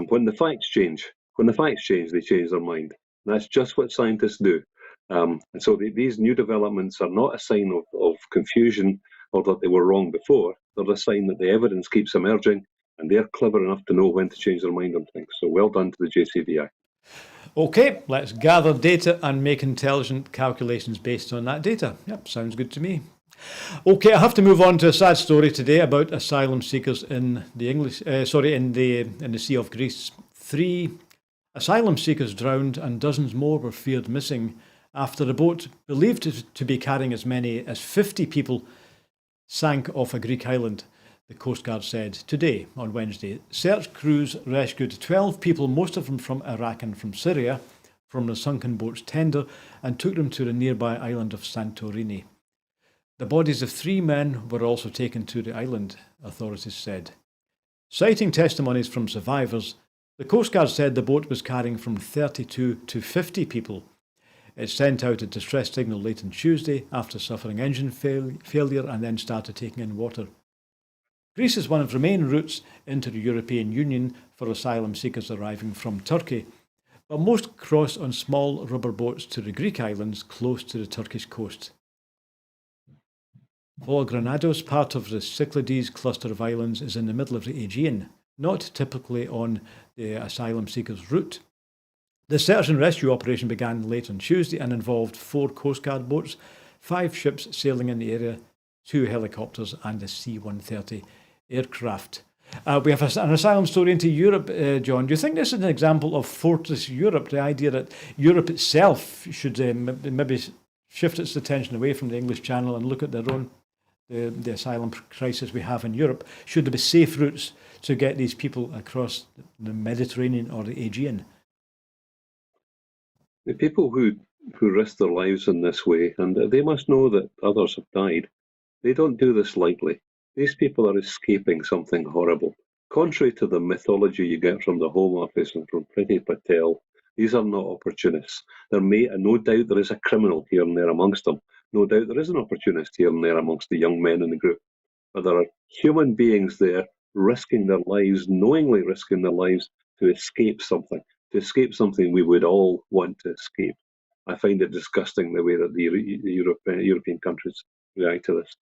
when the facts change, they change their mind. And that's just what scientists do. And so these new developments are not a sign of confusion or that they were wrong before. They're a sign that the evidence keeps emerging, and they're clever enough to know when to change their mind on things. So well done to the JCVI. Okay, let's gather data and make intelligent calculations based on that data. Yep, sounds good to me. Okay, I have to move on to a sad story today about asylum seekers in the in the Sea of Greece. 3 asylum seekers drowned and dozens more were feared missing after a boat believed to be carrying as many as 50 people sank off a Greek island, the Coast Guard said today, on Wednesday. Search crews rescued 12 people, most of them from Iraq and from Syria, from the sunken boat's tender and took them to the nearby island of Santorini. The bodies of 3 men were also taken to the island, authorities said. Citing testimonies from survivors, the Coast Guard said the boat was carrying from 32 to 50 people. It sent out a distress signal late on Tuesday after suffering engine failure and then started taking in water. Greece is one of the main routes into the European Union for asylum seekers arriving from Turkey, but most cross on small rubber boats to the Greek islands close to the Turkish coast. Granados, part of the Cyclades cluster of islands, is in the middle of the Aegean, not typically on the asylum seekers' route. The search and rescue operation began late on Tuesday and involved 4 Coast Guard boats, 5 ships sailing in the area, 2 helicopters and a C-130 aircraft. We have an asylum story into Europe, John. Do you think this is an example of Fortress Europe, the idea that Europe itself should maybe shift its attention away from the English Channel and look at their own the asylum crisis we have in Europe? Should there be safe routes to get these people across the Mediterranean or the Aegean? The people who risk their lives in this way, and they must know that others have died, they don't do this lightly. These people are escaping something horrible. Contrary to the mythology you get from the Home Office and from Priti Patel, these are not opportunists. No doubt there is a criminal here and there amongst them. No doubt there is an opportunist here and there amongst the young men in the group. But there are human beings there risking their lives, knowingly risking their lives to escape something we would all want to escape. I find it disgusting the way that the European countries react to this.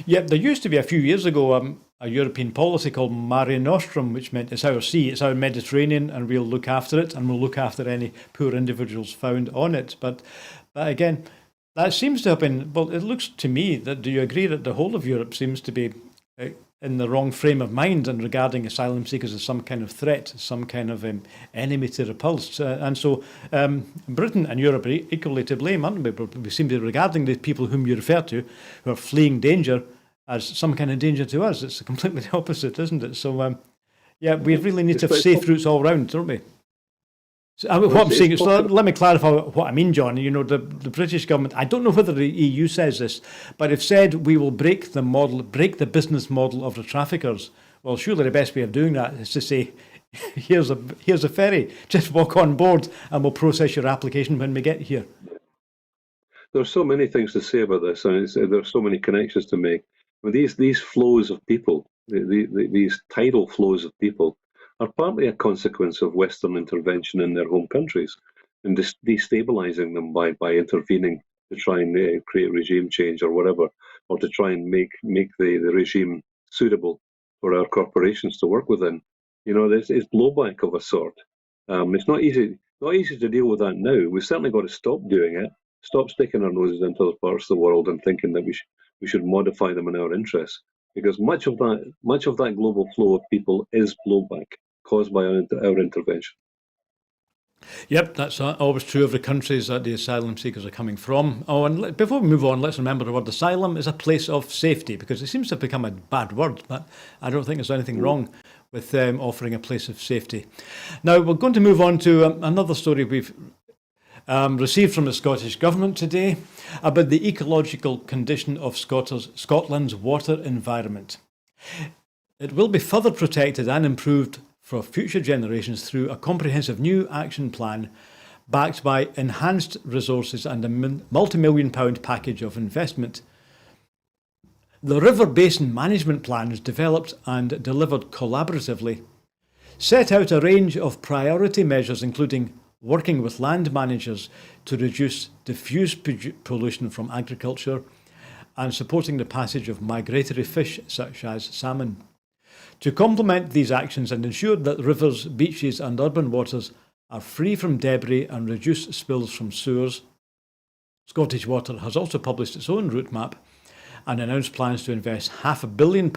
Yeah, there used to be a few years ago a European policy called Mare Nostrum, which meant it's our sea, it's our Mediterranean, and we'll look after it, and we'll look after any poor individuals found on it. But again, that seems to have been, well, it looks to me that, do you agree that the whole of Europe seems to be in the wrong frame of mind and regarding asylum seekers as some kind of threat, some kind of enemy to repulse? And so Britain and Europe are equally to blame, aren't we? We seem to be regarding the people whom you refer to, who are fleeing danger, as some kind of danger to us. It's completely the opposite, isn't it? So, yeah, we really need to have safe routes all round, don't we? So, what I'm saying is, let me clarify what I mean, John. You know, the British government, I don't know whether the EU says this, but they've said we will break the business model of the traffickers. Well, surely the best way of doing that is to say, here's a ferry, just walk on board and we'll process your application when we get here. There's so many things to say about this, and there's so many connections to make. These flows of people, these tidal flows of people, are partly a consequence of Western intervention in their home countries and destabilizing them by intervening to try and create regime change or whatever, or to try and make the regime suitable for our corporations to work within. You know, it's blowback of a sort. It's not easy to deal with that now. We've certainly got to stop doing it. Stop sticking our noses into other parts of the world and thinking that we we should modify them in our interests, because much of that global flow of people is blowback caused by our intervention. Yep, that's always true of the countries that the asylum seekers are coming from. Oh, and before we move on, let's remember the word asylum is a place of safety, because it seems to have become a bad word, but I don't think there's anything wrong with offering a place of safety. Now, we're going to move on to another story we've received from the Scottish Government today about the ecological condition of Scotland's water environment. It will be further protected and improved for future generations through a comprehensive new action plan backed by enhanced resources and a multi-million-pound package of investment. The River Basin Management Plan is developed and delivered collaboratively, set out a range of priority measures including working with land managers to reduce diffuse pollution from agriculture and supporting the passage of migratory fish such as salmon. To complement these actions and ensure that rivers, beaches and urban waters are free from debris and reduce spills from sewers, Scottish Water has also published its own route map and announced plans to invest £500 million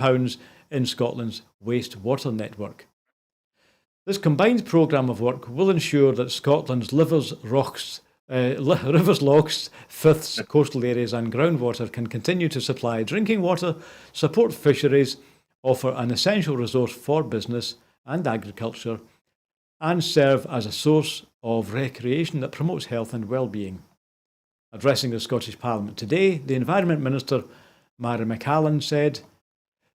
in Scotland's wastewater network. This combined programme of work will ensure that Scotland's rivers, lochs, firths, coastal areas and groundwater can continue to supply drinking water, support fisheries, offer an essential resource for business and agriculture, and serve as a source of recreation that promotes health and well-being. Addressing the Scottish Parliament today, the Environment Minister, Mary McCallan, said,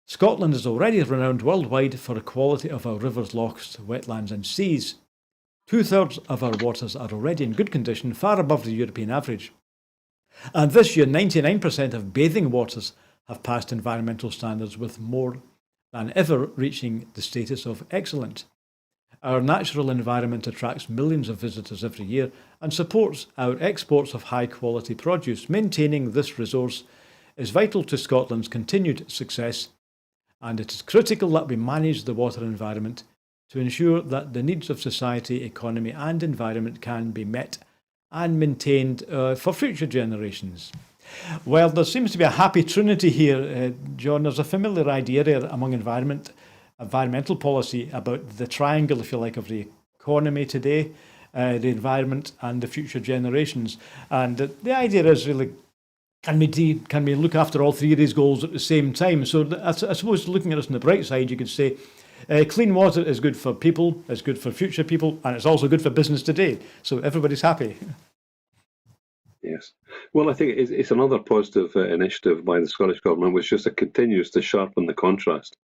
"Scotland is already renowned worldwide for the quality of our rivers, lochs, wetlands and seas. 2/3 of our waters are already in good condition, far above the European average. And this year, 99% of bathing waters have passed environmental standards, with more than ever reaching the status of excellent. Our natural environment attracts millions of visitors every year and supports our exports of high-quality produce. Maintaining this resource is vital to Scotland's continued success, and it is critical that we manage the water environment to ensure that the needs of society, economy and environment can be met and maintained for future generations." Well, there seems to be a happy trinity here, John. There's a familiar idea there among environmental policy about the triangle, if you like, of the economy today, the environment and the future generations. And the idea is really, can we look after all three of these goals at the same time? So I suppose, looking at this on the bright side, you could say clean water is good for people, it's good for future people, and it's also good for business today. So everybody's happy. Yes. Well, I think it's another positive initiative by the Scottish Government, which just continues to sharpen the contrast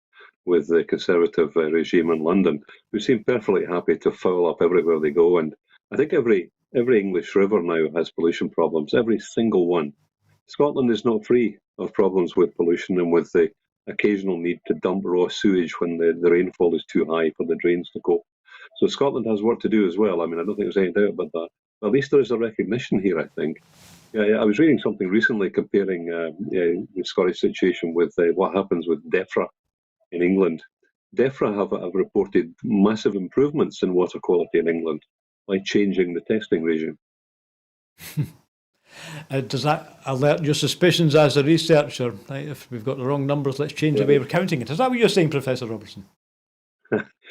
with the Conservative regime in London, who seem perfectly happy to foul up everywhere they go. And I think every English river now has pollution problems, every single one. Scotland is not free of problems with pollution and with the occasional need to dump raw sewage when the rainfall is too high for the drains to cope. So Scotland has work to do as well. I mean, I don't think there's any doubt about that. At least there is a recognition here, I think. I was reading something recently comparing the Scottish situation with what happens with DEFRA in England. DEFRA have reported massive improvements in water quality in England by changing the testing regime. Does that alert your suspicions as a researcher? Right? If we've got the wrong numbers, let's change the way we're counting it. Is that what you're saying, Professor Robertson?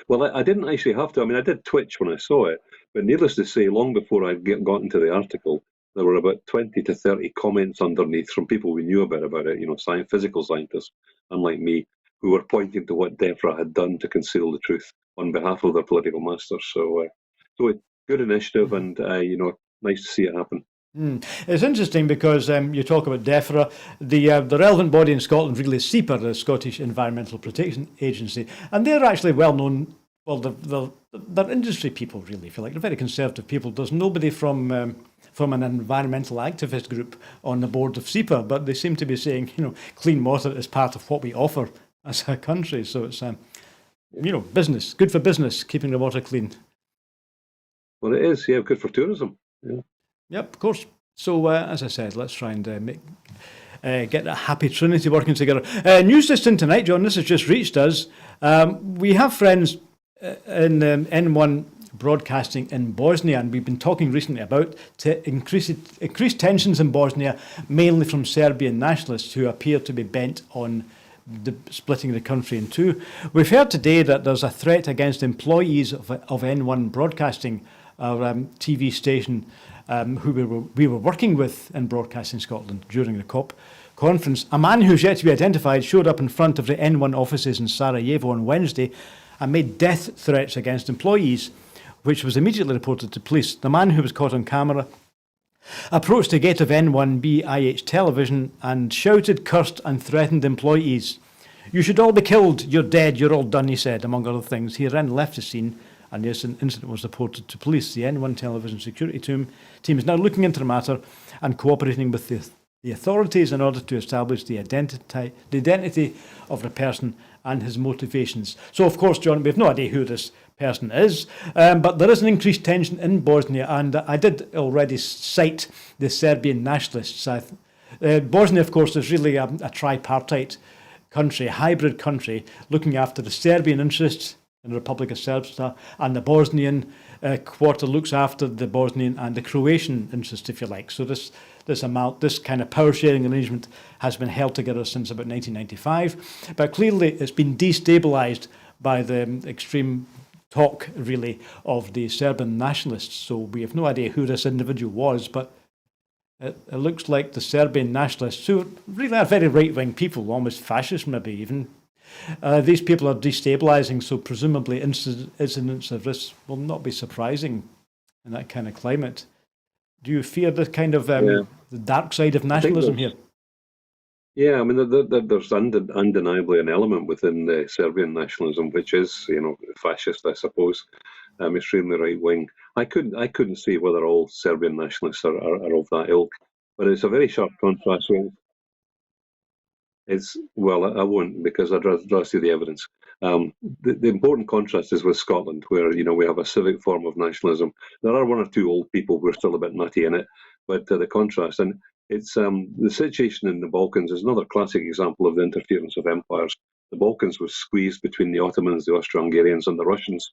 Well, I didn't actually have to. I mean, I did twitch when I saw it, but needless to say, long before I got into the article, there were about 20 to 30 comments underneath from people we knew about it, physical scientists, unlike me, who were pointing to what DEFRA had done to conceal the truth on behalf of their political masters. So good initiative, and nice to see it happen. It's interesting because you talk about DEFRA. The relevant body in Scotland really is SEPA, the Scottish Environmental Protection Agency, and they're actually well known. Well, they're industry people, really, if you like. They're very conservative people. There's nobody from an environmental activist group on the board of SEPA, but they seem to be saying, clean water is part of what we offer as a country. So it's, business, good for business, keeping the water clean. Well, it is, yeah, good for tourism. Yeah. Yep, of course. So, as I said, let's try and get a happy trinity working together. News system tonight, John, this has just reached us. We have friends in N1 broadcasting in Bosnia. And we've been talking recently about increased tensions in Bosnia, mainly from Serbian nationalists who appear to be bent on splitting the country in two. We've heard today that there's a threat against employees of N1 Broadcasting, our TV station, who we were working with in Broadcasting Scotland during the COP conference. A man who's yet to be identified showed up in front of the N1 offices in Sarajevo on Wednesday and made death threats against employees, which was immediately reported to police. The man, who was caught on camera, approached the gate of N1BIH television and shouted, cursed and threatened employees. "You should all be killed, you're dead, you're all done," he said, among other things. He then left the scene and this incident was reported to police. The N1 television security team is now looking into the matter and cooperating with the authorities in order to establish the identity of the person and his motivations. So, of course, John, we have no idea who this person is, but there is an increased tension in Bosnia, and I did already cite the Serbian nationalists. Bosnia, of course, is really a tripartite country, a hybrid country, looking after the Serbian interests in the Republic of Srpska, and the Bosnian quarter looks after the Bosnian and the Croatian interest, if you like. So this kind of power sharing arrangement has been held together since about 1995, but clearly it's been destabilised by the extreme talk, really, of the Serbian nationalists. So we have no idea who this individual was, but it looks like the Serbian nationalists, who really are very right-wing people, almost fascist maybe even. These people are destabilising, so presumably incidents of this will not be surprising in that kind of climate. Do you fear the kind of the dark side of nationalism here? Yeah, I mean, there's undeniably an element within Serbian nationalism which is, fascist, I suppose, extremely right wing. I couldn't say whether all Serbian nationalists are of that ilk, but it's a very sharp contrast. I won't, because I'd rather see the evidence. The important contrast is with Scotland, where we have a civic form of nationalism. There are one or two old people who are still a bit nutty in it, but the contrast, and it's the situation in the Balkans is another classic example of the interference of empires. The Balkans was squeezed between the Ottomans, the Austro-Hungarians, and the Russians,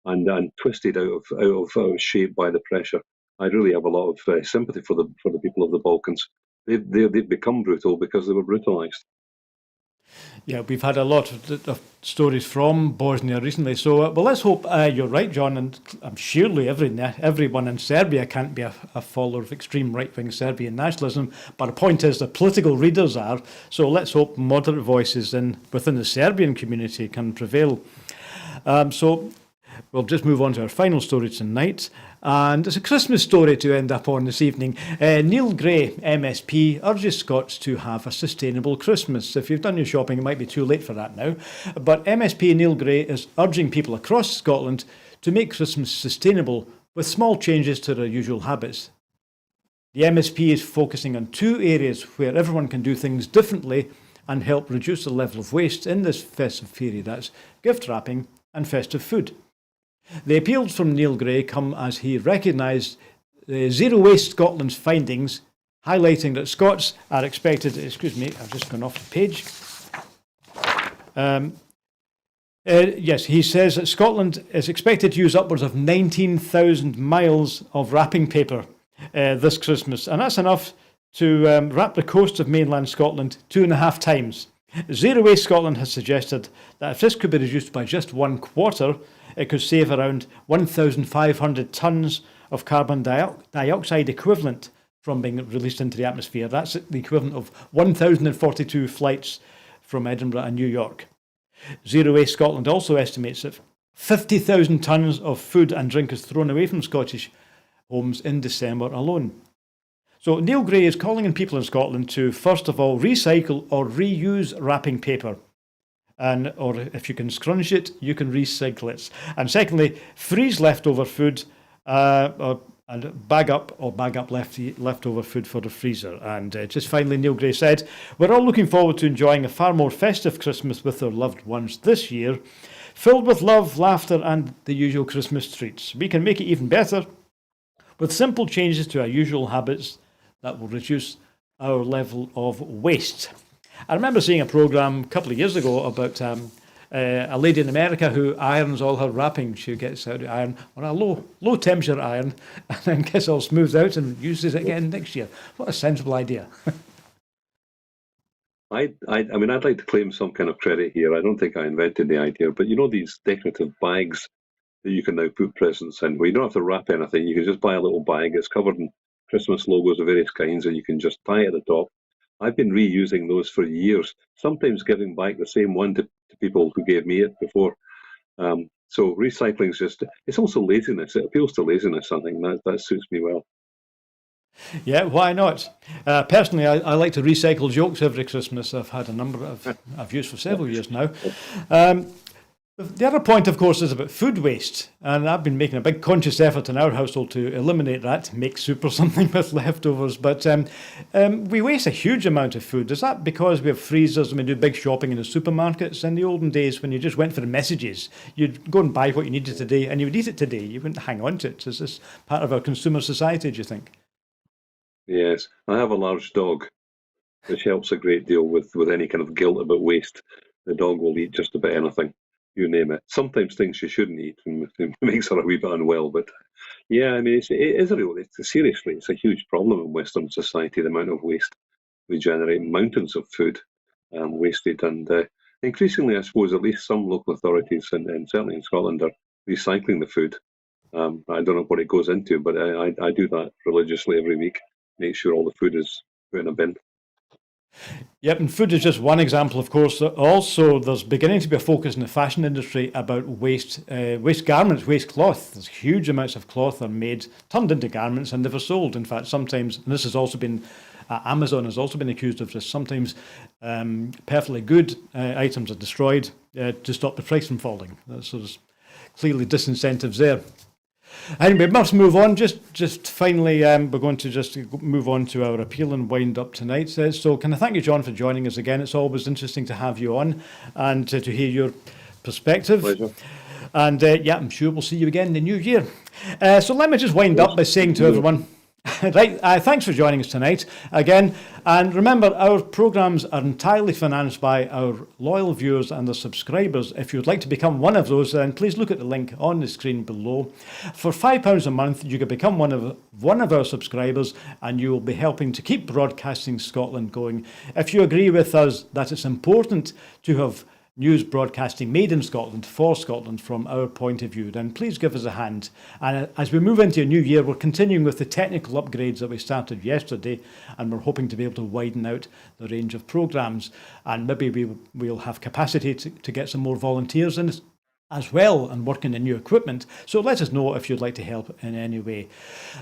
and twisted out of shape by the pressure. I really have a lot of sympathy for the people of the Balkans. They've become brutal because they were brutalised. Yeah, we've had a lot of stories from Bosnia recently. So, well, let's hope you're right, John. And I'm surely everyone in Serbia can't be a follower of extreme right-wing Serbian nationalism. But the point is, the political readers are. So let's hope moderate voices within the Serbian community can prevail. So we'll just move on to our final story tonight. And it's a Christmas story to end up on this evening. Neil Gray, MSP, urges Scots to have a sustainable Christmas. If you've done your shopping, it might be too late for that now. But MSP Neil Gray is urging people across Scotland to make Christmas sustainable with small changes to their usual habits. The MSP is focusing on two areas where everyone can do things differently and help reduce the level of waste in this festive period. That's gift wrapping and festive food. The appeals from Neil Gray come as he recognised Zero Waste Scotland's findings, highlighting that Scots are expected... Excuse me, I've just gone off the page. Yes, he says that Scotland is expected to use upwards of 19,000 miles of wrapping paper this Christmas, and that's enough to wrap the coast of mainland Scotland 2.5 times. Zero Waste Scotland has suggested that if this could be reduced by just 1/4, it could save around 1,500 tonnes of carbon dioxide equivalent from being released into the atmosphere. That's the equivalent of 1,042 flights from Edinburgh and New York. Zero Waste Scotland also estimates that 50,000 tonnes of food and drink is thrown away from Scottish homes in December alone. So Neil Gray is calling on people in Scotland to, first of all, recycle or reuse wrapping paper. Or if you can scrunch it, you can recycle it. And secondly, freeze leftover food and bag up leftover food for the freezer. And just finally, Neil Gray said, we're all looking forward to enjoying a far more festive Christmas with our loved ones this year, filled with love, laughter and the usual Christmas treats. We can make it even better with simple changes to our usual habits that will reduce our level of waste. I remember seeing a programme a couple of years ago about a lady in America who irons all her wrapping. She gets out the iron on a low temperature iron and then gets all smoothed out and uses it again next year. What a sensible idea. I mean, I'd like to claim some kind of credit here. I don't think I invented the idea, but these decorative bags that you can now put presents in, where you don't have to wrap anything. You can just buy a little bag. It's covered in Christmas logos of various kinds, and you can just tie it at the top. I've been reusing those for years, sometimes giving back the same one to people who gave me it before. So recycling is it's also laziness. It appeals to laziness, I think. That suits me well. Yeah, why not? Personally, I like to recycle jokes every Christmas. I've had a number I've used for several years now. The other point, of course, is about food waste. And I've been making a big conscious effort in our household to eliminate that, make soup or something with leftovers. But we waste a huge amount of food. Is that because we have freezers and we do big shopping in the supermarkets? In the olden days, when you just went for the messages, you'd go and buy what you needed today and you would eat it today. You wouldn't hang on to it. Is this part of our consumer society, do you think? Yes, I have a large dog, which helps a great deal with any kind of guilt about waste. The dog will eat just about anything, you name it. Sometimes things she shouldn't eat, and it makes her a wee bit unwell. But yeah, I mean, seriously, it's a huge problem in Western society, the amount of waste. We generate mountains of food wasted, and increasingly, I suppose, at least some local authorities, and certainly in Scotland, are recycling the food. I don't know what it goes into, but I do that religiously every week. Make sure all the food is put in a bin. Yep, and food is just one example, of course. Also, there's beginning to be a focus in the fashion industry about waste garments, waste cloth. There's huge amounts of cloth are made, turned into garments, and never sold. In fact, sometimes, and this has also been, Amazon has also been accused of this, sometimes perfectly good items are destroyed to stop the price from falling. So there's clearly disincentives there. Anyway, we must move on. Just finally, we're going to just move on to our appeal and wind up tonight. So can I thank you, John, for joining us again. It's always interesting to have you on and to hear your perspective. Pleasure. And yeah, I'm sure we'll see you again in the new year. So let me just wind up by saying to everyone, right, thanks for joining us tonight again. And remember, our programmes are entirely financed by our loyal viewers and their subscribers. If you'd like to become one of those, then please look at the link on the screen below. For £5 a month, you can become one of our subscribers, and you will be helping to keep Broadcasting Scotland going. If you agree with us that it's important to have news broadcasting made in Scotland for Scotland from our point of view, then please give us a hand. And as we move into a new year, we're continuing with the technical upgrades that we started yesterday, and we're hoping to be able to widen out the range of programmes, and maybe we'll have capacity to get some more volunteers in as well and work in the new equipment. So let us know if you'd like to help in any way.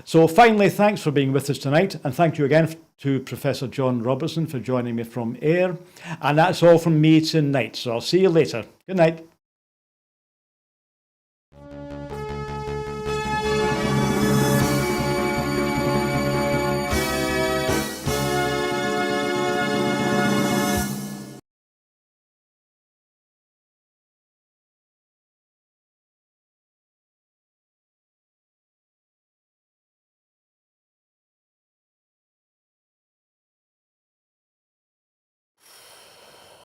So finally, thanks for being with us tonight, and thank you again to Professor John Robertson for joining me from air. And that's all from me tonight. So I'll see you later. Good night.